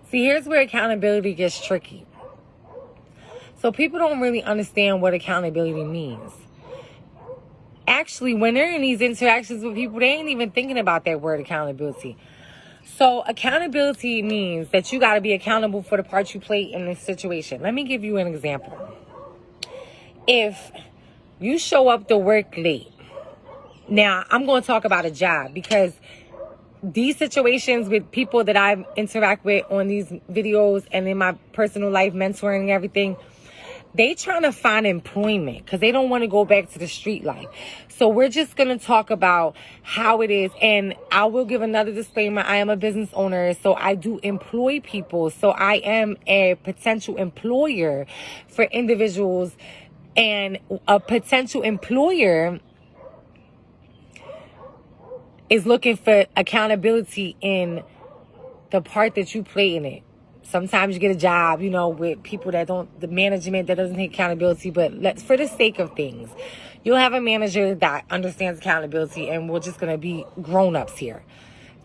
See, here's where accountability gets tricky. So people don't really understand what accountability means. Actually, when they're in these interactions with people, they ain't even thinking about that word accountability. So accountability means that you got to be accountable for the part you play in this situation. Let me give you an example. If you show up to work late, now I'm going to talk about a job, because these situations with people that I interact with on these videos and in my personal life, mentoring and everything, they trying to find employment because they don't want to go back to the street life. So we're just going to talk about how it is. And I will give another disclaimer. I am a business owner, so I do employ people. So I am a potential employer for individuals, and a potential employer is looking for accountability in the part that you play in it. Sometimes you get a job, you know, with people that don't, the management that doesn't take accountability. But for the sake of things, you'll have a manager that understands accountability, and we're just going to be grown-ups here.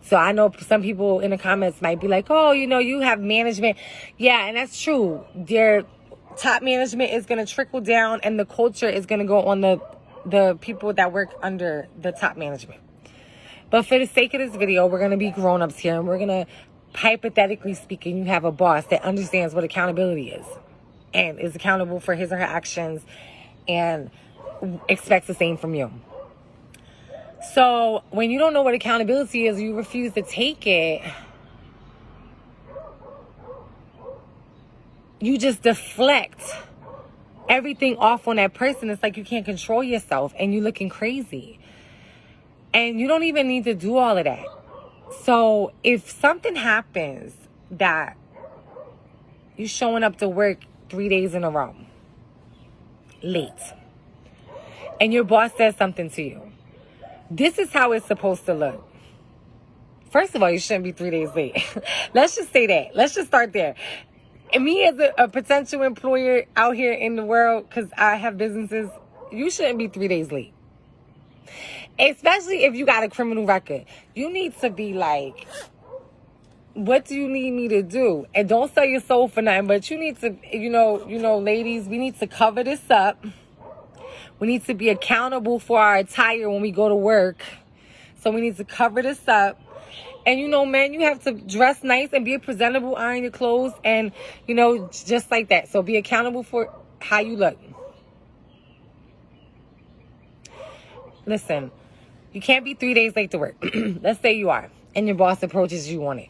So I know some people in the comments might be like, oh, you know, you have management. Yeah, and that's true. Their top management is going to trickle down, and the culture is going to go on the people that work under the top management. But for the sake of this video, we're going to be grown-ups here, and we're going to, hypothetically speaking, you have a boss that understands what accountability is and is accountable for his or her actions and expects the same from you. So when you don't know what accountability is, you refuse to take it, you just deflect everything off on that person. It's like you can't control yourself and you're looking crazy. And you don't even need to do all of that. So if something happens that you're showing up to work 3 days in a row, late, and your boss says something to you, this is how it's supposed to look. First of all, you shouldn't be 3 days late. Let's just say that. Let's just start there. And me as a potential employer out here in the world, because I have businesses, you shouldn't be 3 days late. Especially if you got a criminal record. You need to be like, what do you need me to do? And don't sell your soul for nothing, but you need to, you know, ladies, we need to cover this up. We need to be accountable for our attire when we go to work. So we need to cover this up. And, you know, man, you have to dress nice and be presentable, iron your clothes, and, you know, just like that. So be accountable for how you look. Listen, you can't be 3 days late to work. Let's say you are, and your boss approaches you on it.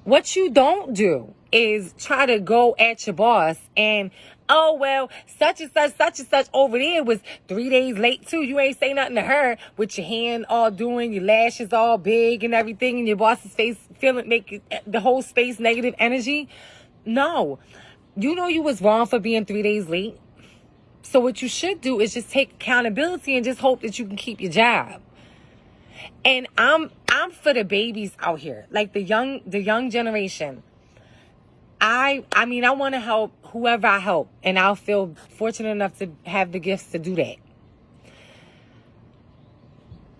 What you don't do is try to go at your boss and, oh, well, such and such over there was 3 days late too. You ain't say nothing to her, with your hand all doing, your lashes all big and everything, and your boss's face make the whole space negative energy. No, you know you was wrong for being 3 days late. So what you should do is just take accountability and just hope that you can keep your job. And I'm for the babies out here, like the young generation. I mean, I want to help whoever I help, and I'll feel fortunate enough to have the gifts to do that.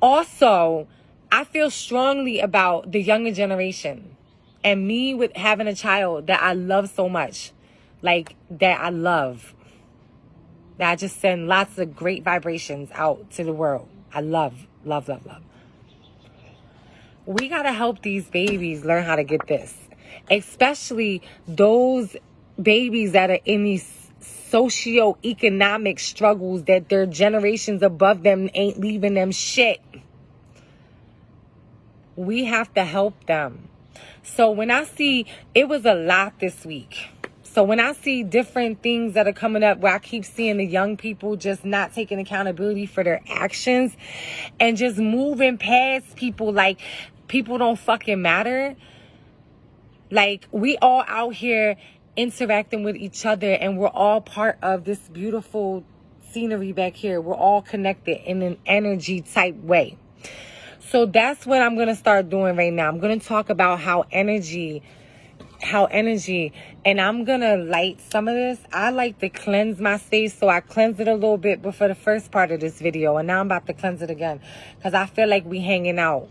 Also, I feel strongly about the younger generation, and me with having a child that I love so much, like that I love. I just send lots of great vibrations out to the world. I love, love, love, love. We got to help these babies learn how to get this. Especially those babies that are in these socioeconomic struggles that their generations above them ain't leaving them shit. We have to help them. So when I see, it was a lot this week. So when I see different things that are coming up where I keep seeing the young people just not taking accountability for their actions and just moving past people like people don't fucking matter. Like, we all out here interacting with each other, and we're all part of this beautiful scenery back here. We're all connected in an energy type way. So that's what I'm going to start doing right now. I'm going to talk about how energy, and I'm going to light some of this. I like to cleanse my space, so I cleanse it a little bit before the first part of this video. And now I'm about to cleanse it again because I feel like we hanging out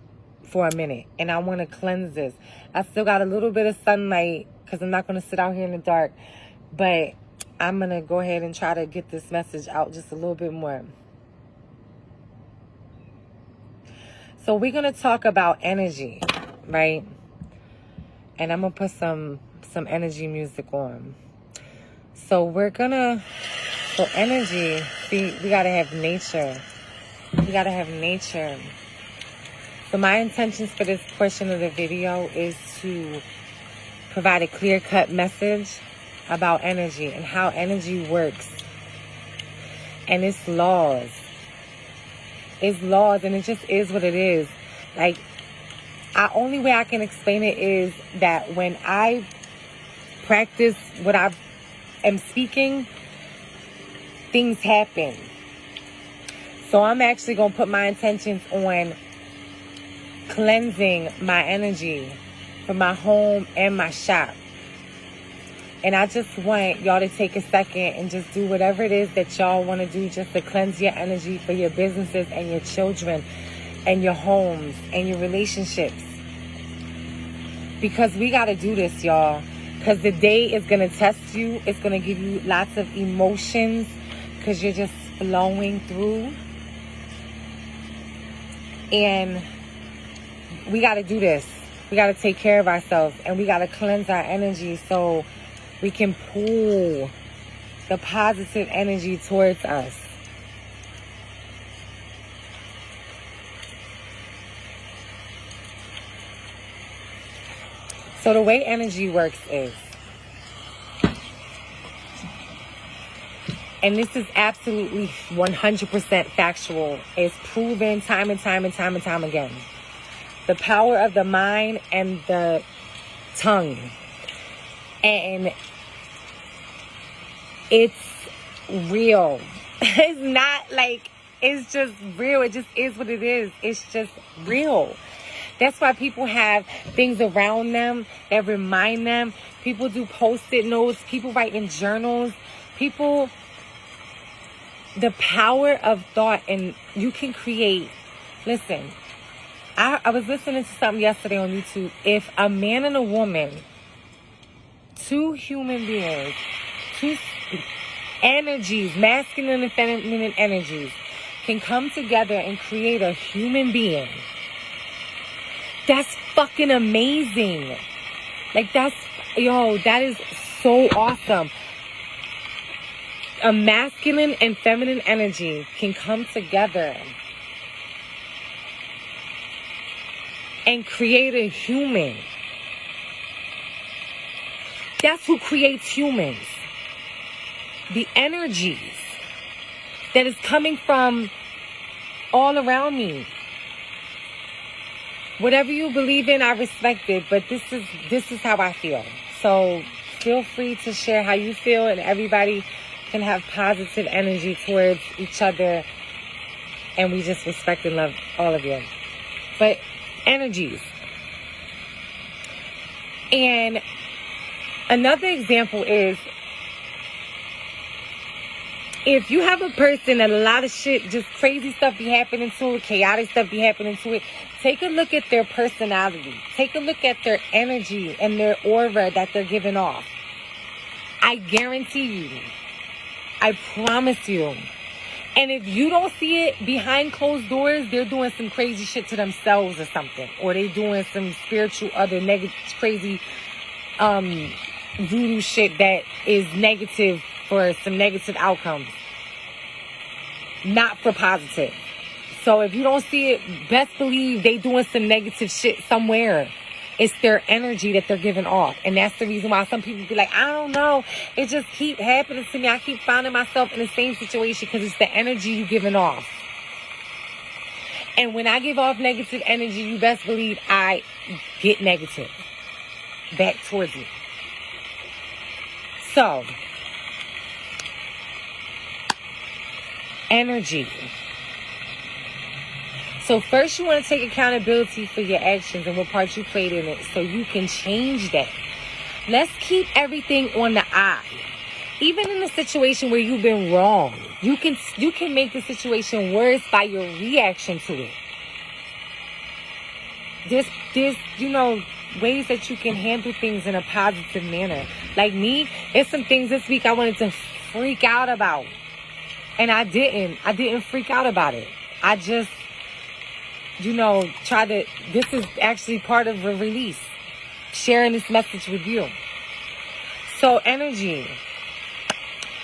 for a minute, and I want to cleanse this. I still got a little bit of sunlight because I'm not going to sit out here in the dark, but I'm going to go ahead and try to get this message out just a little bit more. So we're going to talk about energy, right? And I'm going to put some energy music on. So energy, see, we got to have nature. We got to have nature. So my intentions for this portion of the video is to provide a clear-cut message about energy and how energy works. And its laws. It's laws, and it just is what it is. Like, only way I can explain it is that when I practice what I am speaking, things happen. So I'm actually going to put my intentions on cleansing my energy for my home and my shop. And I just want y'all to take a second and just do whatever it is that y'all want to do just to cleanse your energy for your businesses and your children and your homes and your relationships. Because we got to do this, y'all. Because the day is going to test you. It's going to give you lots of emotions because you're just flowing through. And we got to do this. We got to take care of ourselves. And we got to cleanse our energy so we can pull the positive energy towards us. So the way energy works is, and this is absolutely 100% factual, it's proven time and time again. The power of the mind and the tongue. And it's real. It's not like, it's just real. It just is what it is. It's just real. That's why people have things around them that remind them. People do post-it notes. People write in journals. People, the power of thought, and you can create. Listen, I was listening to something yesterday on YouTube. If a man and a woman, two human beings, two energies, masculine and feminine energies, can come together and create a human being, that's fucking amazing. Like, that is so awesome. A masculine and feminine energy can come together and create a human. That's who creates humans. The energies that is coming from all around me. Whatever you believe in, I respect it, but this is how I feel. So feel free to share how you feel, and everybody can have positive energy towards each other, and we just respect and love all of you. But energies. And another example is, if you have a person that a lot of shit, just crazy stuff be happening to it, chaotic stuff be happening to it, take a look at their personality. Take a look at their energy and their aura that they're giving off. I guarantee you, I promise you. And if you don't see it behind closed doors, they're doing some crazy shit to themselves or something. Or they doing some spiritual, other negative, crazy voodoo shit that is negative for some negative outcomes, not for positive. So if you don't see it, best believe they doing some negative shit somewhere. It's their energy that they're giving off. And that's the reason why some people be like, I don't know, it just keep happening to me. I keep finding myself in the same situation because it's the energy you giving off. And when I give off negative energy, you best believe I get negative back towards you. So, energy. So first you want to take accountability for your actions and what part you played in it so you can change that. Let's keep everything on the eye. Even in a situation where you've been wrong, you can make the situation worse by your reaction to it. there's, ways that you can handle things in a positive manner. Like me, it's some things this week I wanted to freak out about. And I didn't freak out about it. I just, this is actually part of a release. Sharing this message with you. So energy.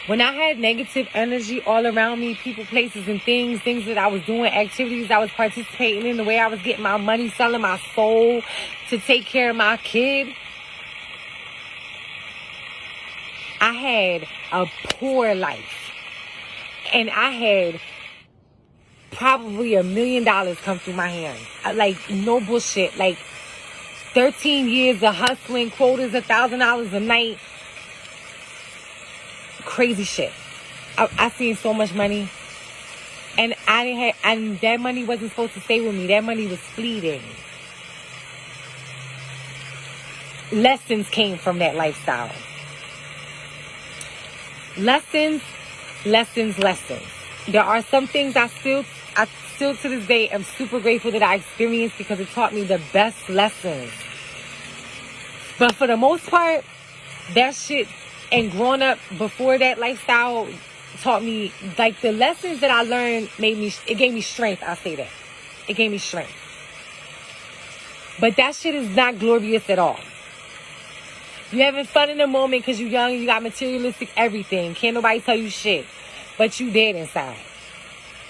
When I had negative energy all around me, people, places, and things that I was doing, activities I was participating in, the way I was getting my money, selling my soul to take care of my kid, I had a poor life. And I had probably $1 million come through my hands. Like, no bullshit. Like, 13 years of hustling, quotas $1,000 a night. Crazy shit. I seen so much money, and and that money wasn't supposed to stay with me. That money was fleeting. Lessons came from that lifestyle. Lessons. There are some things I still to this day am super grateful that I experienced, because it taught me the best lessons. But for the most part, that shit. And growing up before that lifestyle taught me, like, the lessons that I learned it gave me strength. I'll say that. It gave me strength. But that shit is not glorious at all. You having fun in the moment because you're young, you got materialistic everything. Can't nobody tell you shit. But you dead inside.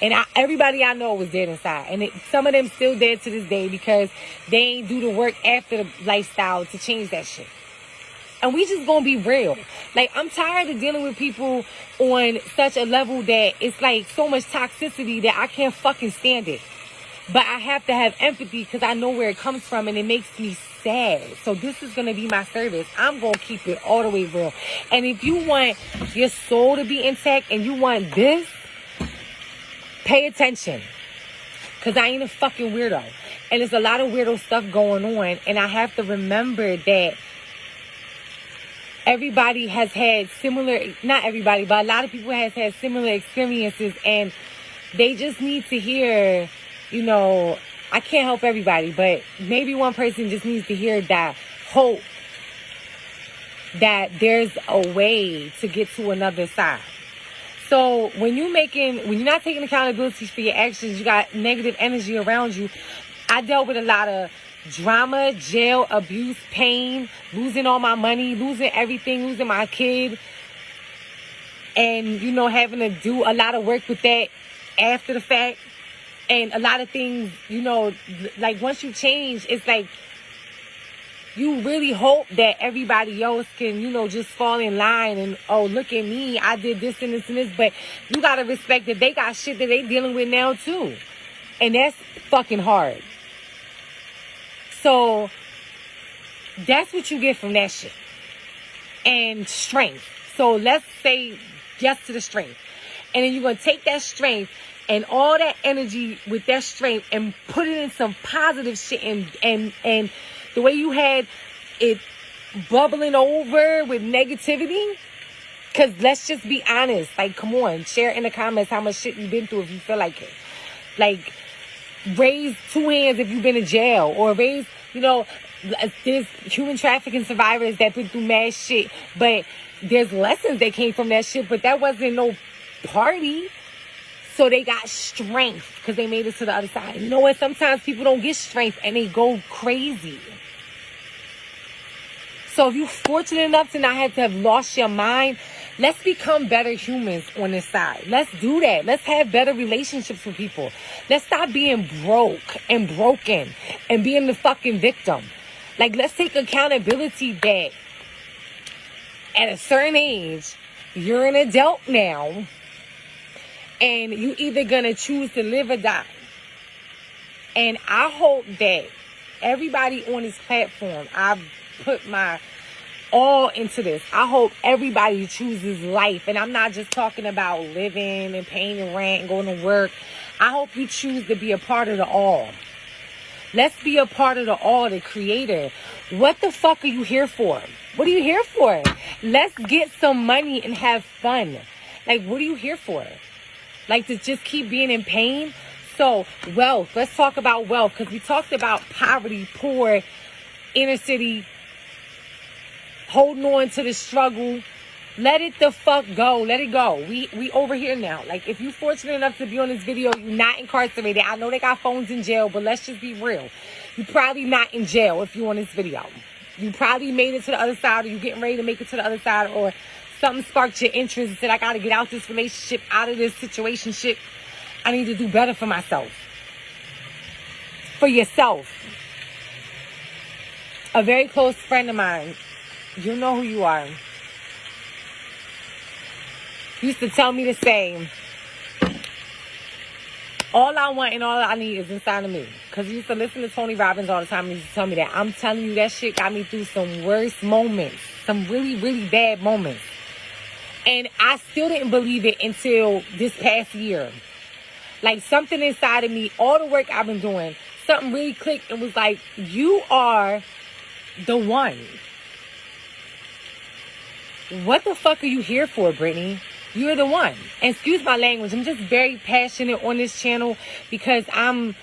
And everybody I know was dead inside. And some of them still dead to this day because they ain't do the work after the lifestyle to change that shit. And we just gonna be real. Like, I'm tired of dealing with people on such a level that it's like so much toxicity that I can't fucking stand it. But I have to have empathy because I know where it comes from, and it makes me sad. So this is gonna be my service. I'm gonna keep it all the way real. And if you want your soul to be intact and you want this, pay attention. Because I ain't a fucking weirdo. And there's a lot of weirdo stuff going on. And I have to remember that everybody has had not everybody, but a lot of people has had similar experiences, and they just need to hear, I can't help everybody, but maybe one person just needs to hear that hope that there's a way to get to another side. So when you're not taking accountability for your actions, you got negative energy around you. I dealt with a lot of drama, jail, abuse, pain, losing all my money, losing everything, losing my kid, and, having to do a lot of work with that after the fact. And a lot of things, like, once you change, it's like you really hope that everybody else can, just fall in line and, oh, look at me, I did this and this and this. But you got to respect that they got shit that they dealing with now too. And that's fucking hard. So that's what you get from that shit. And strength. So let's say yes to the strength. And then you're going to take that strength and all that energy with that strength and put it in some positive shit. And the way you had it bubbling over with negativity. Because let's just be honest. Like, come on. Share in the comments how much shit you've been through if you feel like it. Like, raise 2 hands if you've been in jail. Or raise, there's human trafficking survivors that been through mad shit. But there's lessons that came from that shit. But that wasn't no party. So they got strength because they made it to the other side. You know what? Sometimes people don't get strength and they go crazy. So if you're fortunate enough to not have to have lost your mind, let's become better humans on this side. Let's do that. Let's have better relationships with people. Let's stop being broke and broken and being the fucking victim. Like, let's take accountability that at a certain age, you're an adult now, and you either gonna choose to live or die. And I hope that everybody on this platform, I've put my all into this. I hope everybody chooses life. And I'm not just talking about living and paying your rent and going to work. I hope you choose to be a part of the all. Let's be a part of the all, the creator. What the fuck are you here for? What are you here for? Let's get some money and have fun. Like, what are you here for? Like, to just keep being in pain? So, wealth. Let's talk about wealth, because we talked about poverty, poor, inner city, holding on to the struggle. Let it the fuck go. Let it go. We over here now. Like, if you're fortunate enough to be on this video, you're not incarcerated. I know they got phones in jail, but let's just be real. You're probably not in jail if you're on this video. You probably made it to the other side, or you're getting ready to make it to the other side, or something sparked your interest and said, I got to get out this relationship, out of this situationship. I need to do better for myself. For yourself. A very close friend of mine, you know who you are, used to tell me the same. All I want and all I need is inside of me. Because he used to listen to Tony Robbins all the time, and he used to tell me that. I'm telling you, that shit got me through some worst moments. Some really, really bad moments. And I still didn't believe it until this past year. Like, something inside of me, all the work I've been doing, something really clicked and was like, you are the one. What the fuck are you here for, Brittany? You're the one. And excuse my language. I'm just very passionate on this channel because I'm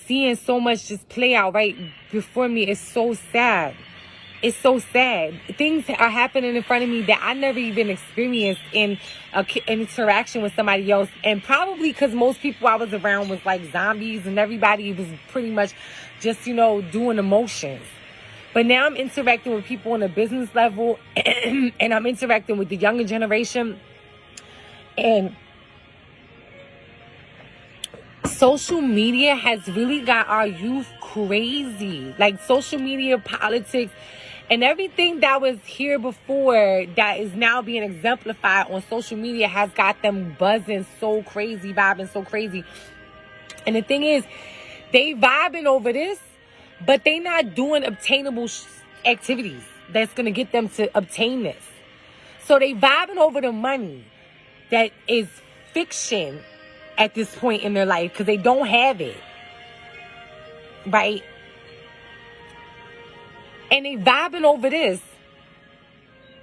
seeing so much just play out right before me. It's so sad. It's so sad. Things are happening in front of me that I never even experienced in an interaction with somebody else. And probably because most people I was around was like zombies, and everybody was pretty much just, you know, doing emotions. But now I'm interacting with people on a business level, and I'm interacting with the younger generation. And social media has really got our youth crazy. Like, social media, politics, and everything that was here before that is now being exemplified on social media has got them buzzing so crazy, vibing so crazy. And the thing is, they vibing over this, but they not doing obtainable activities that's going to get them to obtain this. So they vibing over the money that is fiction at this point in their life because they don't have it. Right? And they vibing over this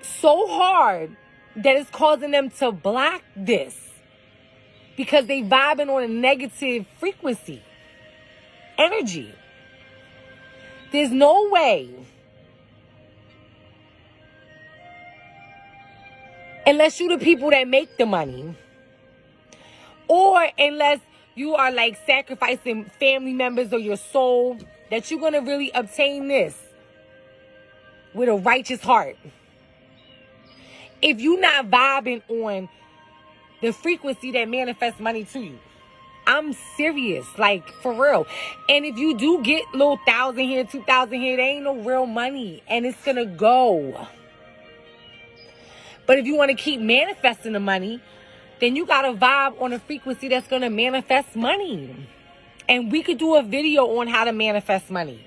so hard that it's causing them to block this because they vibing on a negative frequency, energy. There's no way, unless you the people that make the money, or unless you are like sacrificing family members or your soul, that you're going to really obtain this with a righteous heart. If you're not vibing on the frequency that manifests money to you. I'm serious, like, for real. And if you do get little 1,000 here, 2,000 here, there ain't no real money. And it's going to go. But if you want to keep manifesting the money, then you got to vibe on a frequency that's going to manifest money. And we could do a video on how to manifest money.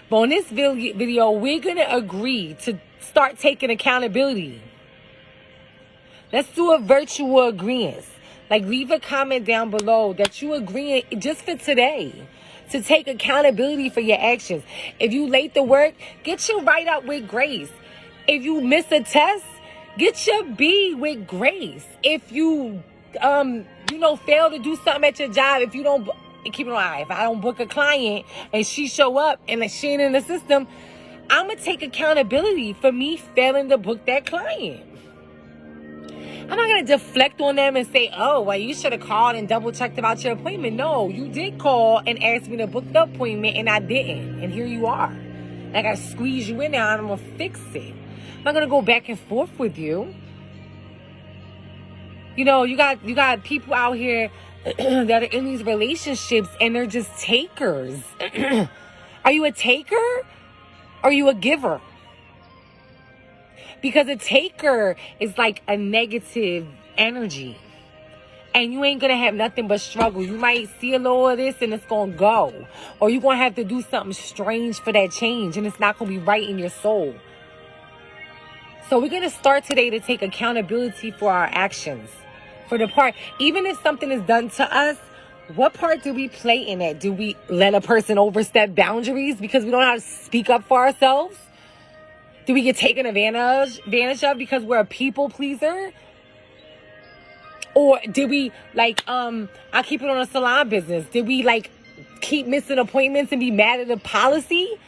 But on this video, we're going to agree to start taking accountability. Let's do a virtual agreement. Like, leave a comment down below that you agree just for today to take accountability for your actions. If you late to work, get your write up with grace. If you miss a test, get your B with grace. If you, fail to do something at your job, if you don't, keep it on eye. If I don't book a client and she show up and she ain't in the system, I'm going to take accountability for me failing to book that client. I'm not going to deflect on them and say, oh, well, you should have called and double checked about your appointment. No, you did call and ask me to book the appointment and I didn't. And here you are. And I got to squeeze you in now and I'm going to fix it. I'm not going to go back and forth with you. You know, you got people out here that are in these relationships and they're just takers. Are you a taker? Or are you a giver? Because a taker is like a negative energy. And you ain't going to have nothing but struggle. You might see a little of this and it's going to go. Or you're going to have to do something strange for that change. And it's not going to be right in your soul. So we're going to start today to take accountability for our actions. For the part, even if something is done to us, what part do we play in that? Do we let a person overstep boundaries because we don't know how to speak up for ourselves? Do we get taken advantage of because we're a people pleaser? Or did we, like, I keep it on a salon business. Did we, like, keep missing appointments and be mad at the policy?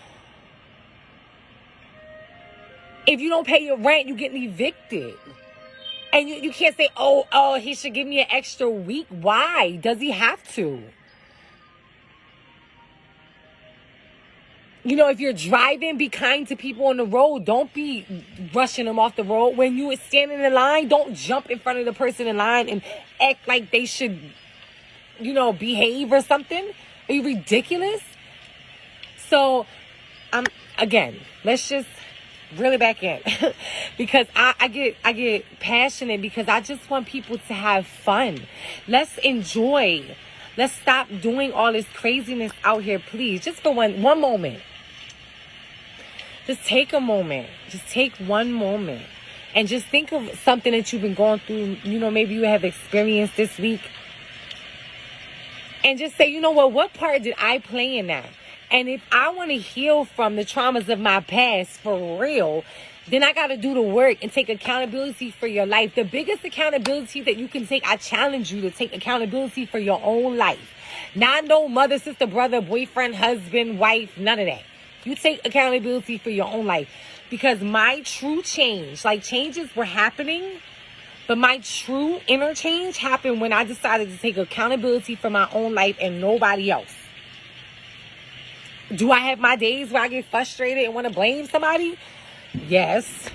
If you don't pay your rent, you get evicted. And you can't say, oh, he should give me an extra week. Why? Does he have to? You know, if you're driving, be kind to people on the road. Don't be rushing them off the road. When you stand in the line, don't jump in front of the person in line and act like they should, you know, behave or something. Are you ridiculous? So, again, let's just reel it back in. Because I get passionate because I just want people to have fun. Let's enjoy. Let's stop doing all this craziness out here, please. Just for one moment. Just take a moment. Just take one moment. And just think of something that you've been going through. You know, maybe you have experienced this week. And just say, you know what part did I play in that? And if I want to heal from the traumas of my past for real, then I got to do the work and take accountability for your life. The biggest accountability that you can take, I challenge you to take accountability for your own life. Not no mother, sister, brother, boyfriend, husband, wife, none of that. You take accountability for your own life. Because my true change, like changes were happening, but my true inner change happened when I decided to take accountability for my own life and nobody else. Do I have my days where I get frustrated and want to blame somebody? Yes.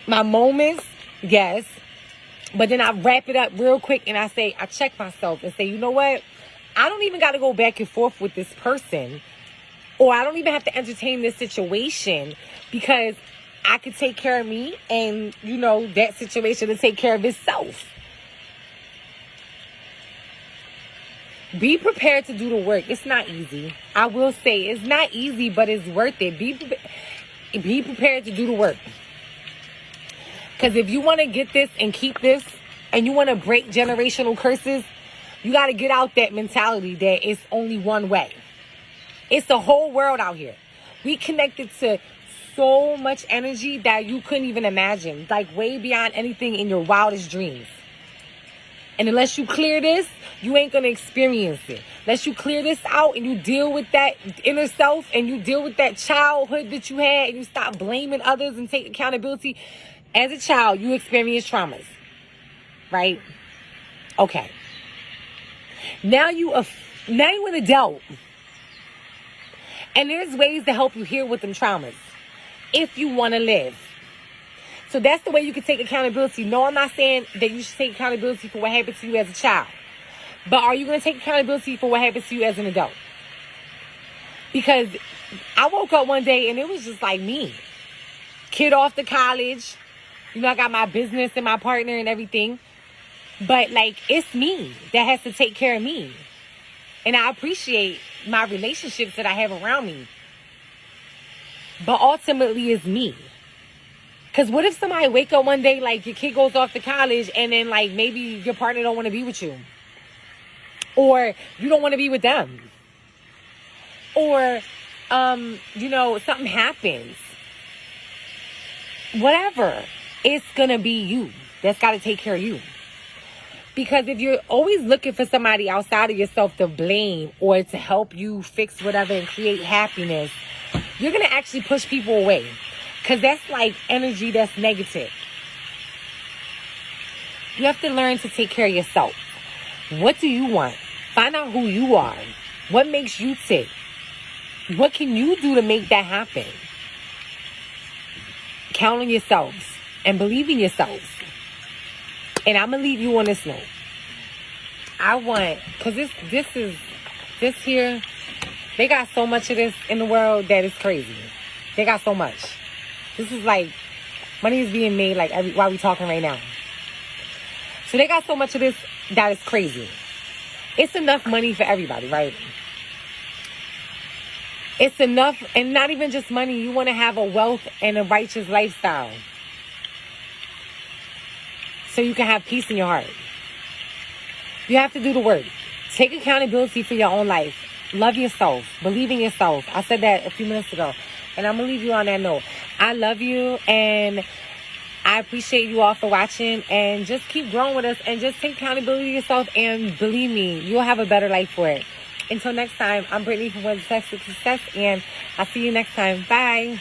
My moments? Yes. But then I wrap it up real quick and I check myself and say, you know what? I don't even got to go back and forth with this person. Or I don't even have to entertain this situation because I could take care of me and, you know, that situation will take care of itself. Be prepared to do the work. It's not easy. I will say it's not easy, but it's worth it. Be prepared to do the work. Because if you want to get this and keep this and you want to break generational curses, you got to get out that mentality that it's only one way. It's the whole world out here. We connected to so much energy that you couldn't even imagine. Like way beyond anything in your wildest dreams. And unless you clear this, you ain't going to experience it. Unless you clear this out and you deal with that inner self and you deal with that childhood that you had and you stop blaming others and take accountability. As a child, you experience traumas. Right? Okay. Now you're an adult. And there's ways to help you heal with them traumas. If you want to live. So that's the way you can take accountability. No, I'm not saying that you should take accountability for what happened to you as a child. But are you going to take accountability for what happens to you as an adult? Because I woke up one day and it was just like me. Kid off to college. You know, I got my business and my partner and everything. But like, it's me that has to take care of me. And I appreciate my relationships that I have around me. But ultimately, it's me. Because what if somebody wake up one day, like your kid goes off to college and then like maybe your partner don't want to be with you. Or you don't want to be with them. Or, you know, something happens. Whatever. It's going to be you that's got to take care of you. Because if you're always looking for somebody outside of yourself to blame or to help you fix whatever and create happiness, you're going to actually push people away. Because that's like energy that's negative. You have to learn to take care of yourself. What do you want? Find out who you are. What makes you tick? What can you do to make that happen? Count on yourselves and believe in yourselves. And I'm going to leave you on this note. Because this here, they got so much of this in the world that is crazy. They got so much. This is like, money is being made like while we talking right now. So they got so much of this that is crazy. It's enough money for everybody, right? It's enough, and not even just money. You want to have a wealth and a righteous lifestyle. So you can have peace in your heart. You have to do the work. Take accountability for your own life. Love yourself. Believe in yourself. I said that a few minutes ago. And I'm going to leave you on that note. I love you. And I appreciate you all for watching, and just keep growing with us and just take accountability of yourself, and believe me, you'll have a better life for it. Until next time, I'm Brittany from Where's the Sex with Success, and I'll see you next time. Bye.